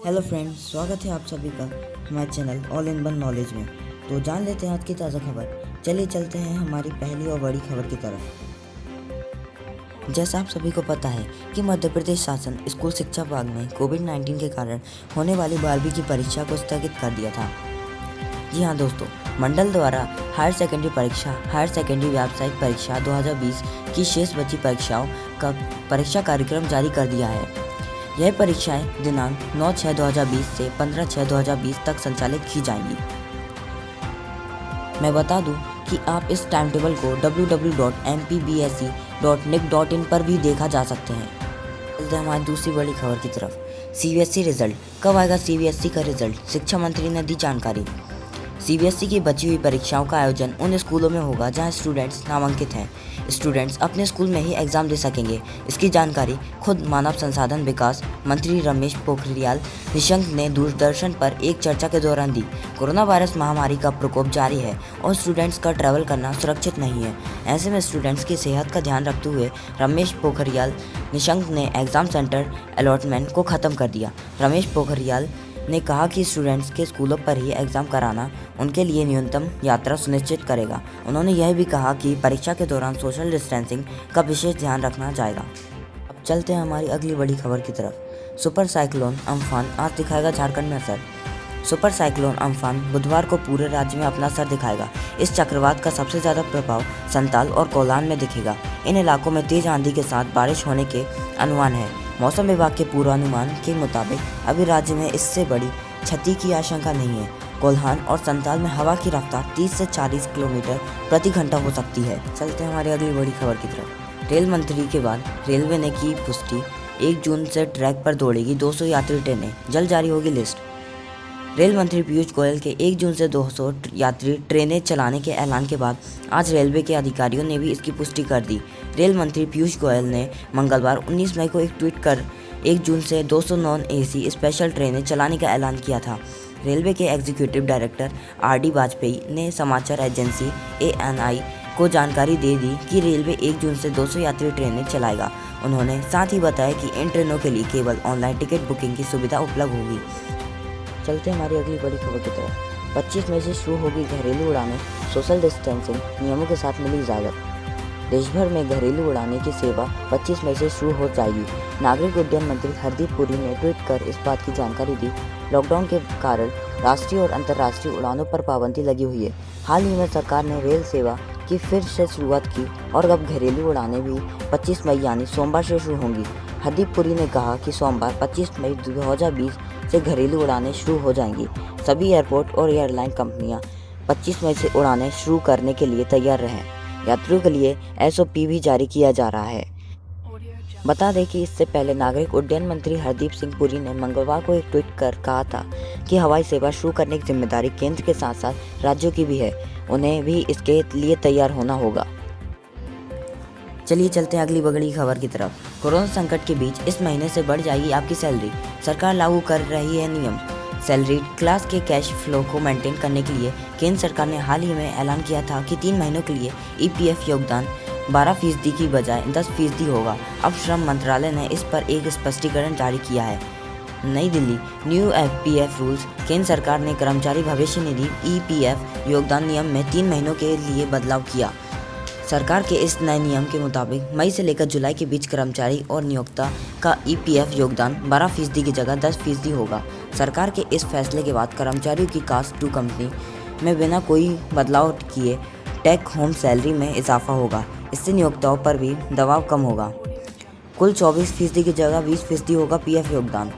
Hello friends, स्वागत है आप सभी का हमारे channel all in one knowledge में। तो जान लेते हैं आज की ताज़ा खबर। चलिए चलते हैं हमारी पहली और बड़ी खबर की तरफ। जैसा आप सभी को पता है कि मध्य प्रदेश शासन स्कूल शिक्षा विभाग ने कोविड-19 के कारण होने वाली 12वीं की परीक्षा को स्थगित कर दिया था। जी हाँ दोस्तों, मंडल द्वारा हायर सेकेंडरी परीक्षा, हायर सेकेंडरी व्यावसायिक परीक्षा 2020 की शेष बची परीक्षाओं का परीक्षा कार्यक्रम जारी कर दिया है। यह परीक्षाएं दिनांक 9/6/2020 से 15/6/2020 तक संचालित की जाएंगी। मैं बता दूं कि आप इस टाइम टेबल को www.mpbse.nic.in पर भी देखा जा सकते हैं। चलते हैं हमारी दूसरी बड़ी खबर की तरफ। सीबीएसई रिजल्ट कब आएगा? सीबीएसई का रिजल्ट, शिक्षा मंत्री ने दी जानकारी। सीबीएसई की बची हुई परीक्षाओं का आयोजन उन स्कूलों में होगा जहां स्टूडेंट्स नामांकित हैं। स्टूडेंट्स अपने स्कूल में ही एग्जाम दे सकेंगे। इसकी जानकारी खुद मानव संसाधन विकास मंत्री रमेश पोखरियाल निशंक ने दूरदर्शन पर एक चर्चा के दौरान दी। कोरोना वायरस महामारी का प्रकोप जारी है और स्टूडेंट्स का ट्रैवल करना सुरक्षित नहीं है। ऐसे में स्टूडेंट्स की सेहत का ध्यान रखते हुए रमेश पोखरियाल निशंक ने एग्जाम सेंटर अलॉटमेंट को ख़त्म कर दिया। रमेश पोखरियाल ने कहा कि स्टूडेंट्स के स्कूलों पर ही एग्ज़ाम कराना उनके लिए न्यूनतम यात्रा सुनिश्चित करेगा। उन्होंने यह भी कहा कि परीक्षा के दौरान सोशल डिस्टेंसिंग का विशेष ध्यान रखना जाएगा। अब चलते हैं हमारी अगली बड़ी खबर की तरफ। सुपर साइक्लोन अम्फान आज दिखाएगा झारखंड में असर। सुपर साइक्लोन अम्फान बुधवार को पूरे राज्य में अपना असर दिखाएगा। इस चक्रवात का सबसे ज़्यादा प्रभाव संताल और कोलान में दिखेगा। इन इलाकों में तेज आंधी के साथ बारिश होने के अनुमान है। मौसम विभाग के पूर्वानुमान के मुताबिक अभी राज्य में इससे बड़ी क्षति की आशंका नहीं है। कोल्हान और संताल में हवा की रफ्तार 30 से 40 किलोमीटर प्रति घंटा हो सकती है। चलते हैं हमारी अगली बड़ी खबर की तरफ। रेल मंत्री के बाद रेलवे ने की पुष्टि, 1 जून से ट्रैक पर दौड़ेगी 200 यात्री ट्रेनें, जल्द जारी होगी लिस्ट। रेल मंत्री पीयूष गोयल के 1 जून से 200 यात्री ट्रेनें चलाने के ऐलान के बाद आज रेलवे के अधिकारियों ने भी इसकी पुष्टि कर दी। रेल मंत्री पीयूष गोयल ने मंगलवार 19 मई को एक ट्वीट कर 1 जून से 200 नॉन एसी स्पेशल ट्रेनें चलाने का ऐलान किया था। रेलवे के एग्जीक्यूटिव डायरेक्टर RD वाजपेयी ने समाचार एजेंसी ANI को जानकारी दे दी कि रेलवे 1 जून से 200 यात्री ट्रेनें चलाएगा। उन्होंने साथ ही बताया कि इन ट्रेनों के लिए केवल ऑनलाइन टिकट बुकिंग की सुविधा उपलब्ध होगी। चलते हैं हमारी अगली बड़ी खबर की तरफ। 25 मई से शुरू होगी घरेलू उड़ानें, सोशल डिस्टेंसिंग नियमों के साथ मिली इजाज़त। देश भर में घरेलू उड़ाने की सेवा 25 मई से शुरू हो जाएगी। नागरिक उड्डयन मंत्री हरदीप पुरी ने ट्वीट कर इस बात की जानकारी दी। लॉकडाउन के कारण राष्ट्रीय और अंतर्राष्ट्रीय उड़ानों पर पाबंदी लगी हुई है। हाल ही में सरकार ने रेल सेवा की फिर से शुरुआत की और अब घरेलू उड़ानें भी 25 मई यानी सोमवार से शुरू होंगी। हरदीप पुरी ने कहा कि सोमवार 25 मई 2020 से घरेलू उड़ानें शुरू हो जाएंगी। सभी एयरपोर्ट और एयरलाइन कंपनियां 25 मई से उड़ानें शुरू करने के लिए तैयार रहें। यात्रियों के लिए SOP भी जारी किया जा रहा है। बता दें कि इससे पहले नागरिक उड्डयन मंत्री हरदीप सिंह पुरी ने मंगलवार को एक ट्वीट कर कहा था कि हवाई सेवा शुरू करने की जिम्मेदारी केंद्र के साथ साथ राज्यों की भी है। उन्हें भी इसके लिए तैयार होना होगा। चलिए चलते हैं अगली बड़ी खबर की तरफ। कोरोना संकट के बीच इस महीने से बढ़ जाएगी आपकी सैलरी। सरकार लागू कर रही है नियम। सैलरी क्लास के कैश फ्लो को मेंटेन करने के लिए केंद्र सरकार ने हाल ही में ऐलान किया था कि 3 महीनों के लिए EPF योगदान 12% की बजाय 10% होगा। अब श्रम मंत्रालय ने इस पर एक स्पष्टीकरण जारी किया है। नई दिल्ली, न्यू EPF रूल्स। केंद्र सरकार ने कर्मचारी भविष्य निधि EPF योगदान नियम में 3 महीनों के लिए बदलाव किया। सरकार के इस नए नियम के मुताबिक मई से लेकर जुलाई के बीच कर्मचारी और नियोक्ता का EPF योगदान 12% की जगह 10% होगा। सरकार के इस फैसले के बाद कर्मचारियों की कास्ट टू कंपनी में बिना कोई बदलाव किए टेक होम सैलरी में इजाफा होगा। इससे नियोक्ताओं पर भी दबाव कम होगा। कुल 24% की जगह 20% होगा PF योगदान।